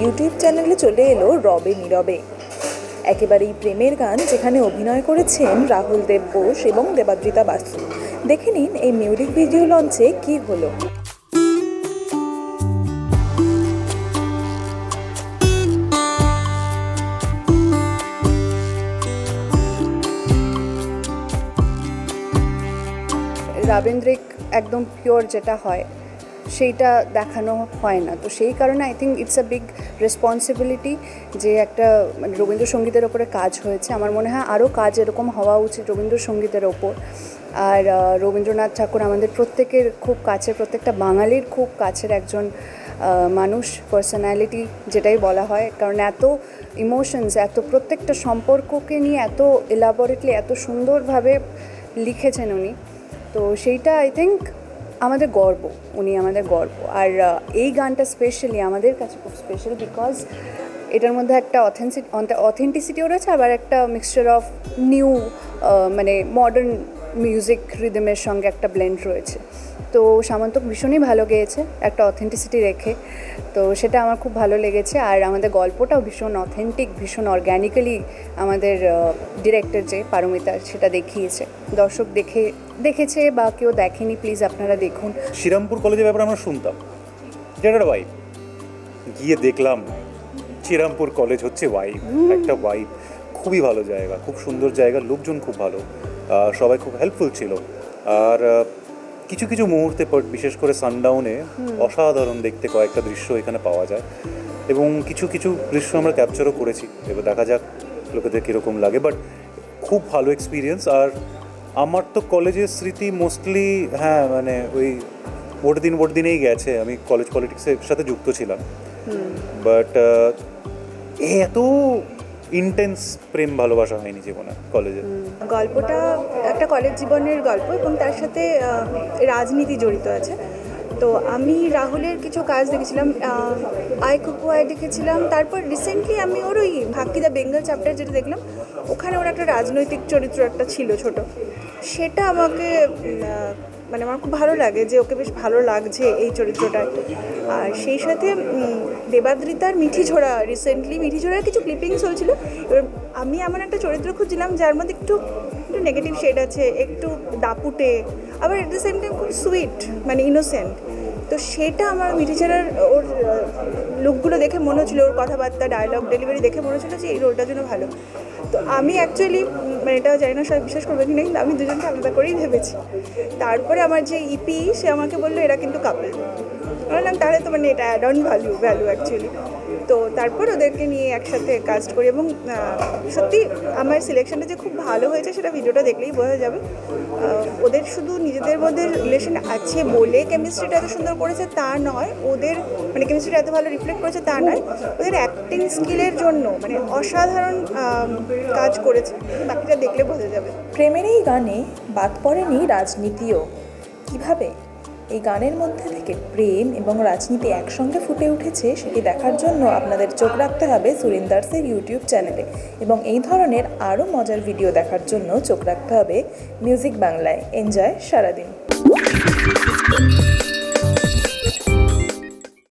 YouTube চ্যানেলে চলে এলো রবে নীরবে, একেবারেই প্রেমের গান, যেখানে অভিনয় করেছেন রাহুল দেব বোস এবং দেবাদ্রিতা বাসু। দেখে নিন এই মিউজিক ভিডিও লঞ্চে কি হলো। রাবীন্দ্রিক একদম পিওর যেটা হয় সেইটা দেখানো হয় না, তো সেই কারণে I think it's a big responsibility যে একটা মানে রবীন্দ্রসঙ্গীতের ওপরে কাজ হয়েছে। আমার মনে হয় আরও কাজ এরকম হওয়া উচিত রবীন্দ্রসঙ্গীতের ওপর। আর রবীন্দ্রনাথ ঠাকুর আমাদের প্রত্যেকের খুব কাছের, প্রত্যেকটা বাঙালির খুব কাছের একজন মানুষ, পার্সোনালিটি যেটাই বলা হয়, কারণ এত ইমোশনস, এত প্রত্যেকটা সম্পর্ককে নিয়ে এত এলাবোরেটলি, এত সুন্দরভাবে লিখেছেন উনি। তো সেইটা আই থিঙ্ক আমাদের গর্ব, উনি আমাদের গর্ব। আর এই গানটা স্পেশালি আমাদের কাছে খুব স্পেশাল, বিকজ এটার মধ্যে একটা অথেন্টিসিটিও রয়েছে, আবার একটা মিক্সচার অফ নিউ মানে মডার্ন মিউজিক রিদমের সঙ্গে একটা ব্লেন্ড রয়েছে। তো সামন্ত ভীষণই ভালো গেয়েছে একটা অথেন্টিসিটি রেখে, তো সেটা আমার খুব ভালো লেগেছে। আর আমাদের গল্পটাও ভীষণ অথেন্টিক, ভীষণ অর্গ্যানিক্যালি আমাদের ডিরেক্টর যে পারমিতা সেটা দেখিয়েছে। দর্শক দেখেছে বা কেউ দেখেনি, প্লিজ আপনারা দেখুন। শ্রীরামপুর কলেজের ব্যাপারে আমরা শুনতাম, যেটা ওয়াইব, গিয়ে দেখলাম শ্রীরামপুর কলেজ হচ্ছে ওয়াইব, একটা ওয়াইব, খুবই ভালো জায়গা, খুব সুন্দর জায়গা, লোকজন খুব ভালো, সবাই খুব হেল্পফুল ছিল। আর কিছু কিছু মুহূর্তে, বিশেষ করে সানডাউনে অসাধারণ দেখতে কয়েকটা দৃশ্য এখানে পাওয়া যায়, এবং কিছু কিছু দৃশ্য আমরা ক্যাপচারও করেছি। এবার দেখা যাক লোকেদের কীরকম লাগে, বাট খুব ভালো এক্সপিরিয়েন্স। আর আমার তো কলেজের স্মৃতি মোস্টলি মানে ওই ভোট দিনেই গেছে। আমি কলেজ পলিটিক্সের সাথে যুক্ত ছিলাম, বাট এত ইন্টেন্স প্রেম ভালোবাসা হয়নি জীবনে কলেজে। গল্পটা একটা কলেজ জীবনের গল্প এবং তার সাথে রাজনীতি জড়িত আছে। তো আমি রাহুলের কিছু কাজ দেখেছিলাম, আই কুকু আই দেখেছিলাম, তারপর রিসেন্টলি আমি ওর ওই ভাক্কি দ্য বেঙ্গল চ্যাপ্টার যেটা দেখলাম, ওখানে ওর একটা রাজনৈতিক চরিত্র একটা ছিল ছোট, সেটা আমাকে মানে আমার খুব ভালো লাগে, যে ওকে বেশ ভালো লাগছে এই চরিত্রটায়। আর সেই সাথে দেবাদ্রিতার মিঠিঝোড়া, রিসেন্টলি মিঠিঝোড়ার কিছু ক্লিপিংস হয়েছিল। এবার আমি এমন একটা চরিত্র খুঁজছিলাম যার মধ্যে একটু নেগেটিভ শেড আছে, একটু দাপুটে, আবার এট দ্য সেম টাইম খুব সুইট, মানে ইনোসেন্ট। তো সেটা আমার মিঠিঝোড়ার ওর লুকগুলো দেখে মনে হচ্ছিলো, ওর কথাবার্তা, ডায়লগ ডেলিভারি দেখে মনে হচ্ছিলো যে এই রোলটার জন্য ভালো। তো আমি অ্যাকচুয়ালি মানে এটা জানি না সবাই বিশ্বাস করবে কি না, কিন্তু আমি দুজনকে আলাদা করেই ভেবেছি। তারপরে আমার যে ইপি, সে আমাকে বললো এরা কিন্তু কাপল। বললাম তাহলে তো মানে এটা অ্যাড অন ভ্যালু অ্যাকচুয়ালি। তো তারপর ওদেরকে নিয়ে একসাথে কাস্ট করি, এবং সত্যি আমার সিলেকশনটা যে খুব ভালো হয়েছে সেটা ভিডিওটা দেখলেই বোঝা যাবে। ওদের শুধু নিজেদের মধ্যে রিলেশন আছে বলে কেমিস্ট্রিটা এত সুন্দর করেছে তা নয়, ওদের মানে কেমিস্ট্রিটা এত ভালো রিফ্লেক্ট করেছে তা নয়, ওদের অ্যাক্টিং স্কিলের জন্য মানে অসাধারণ কাজ করেছে, বাকিটা দেখলে বোঝা যাবে। প্রেমের এই গানে বাদ পড়েনি রাজনীতিও। কিভাবে এই গানের মধ্যে থেকে প্রেম এবং রাজনীতি একসঙ্গে ফুটে উঠেছে সেটি দেখার জন্য আপনাদের চোখ রাখতে হবে সুরিন্দার্সের ইউটিউব চ্যানেলে, এবং এই ধরনের আরও মজার ভিডিও দেখার জন্য চোখ রাখতে হবে মিউজিক বাংলায়। এনজয় সারাদিন।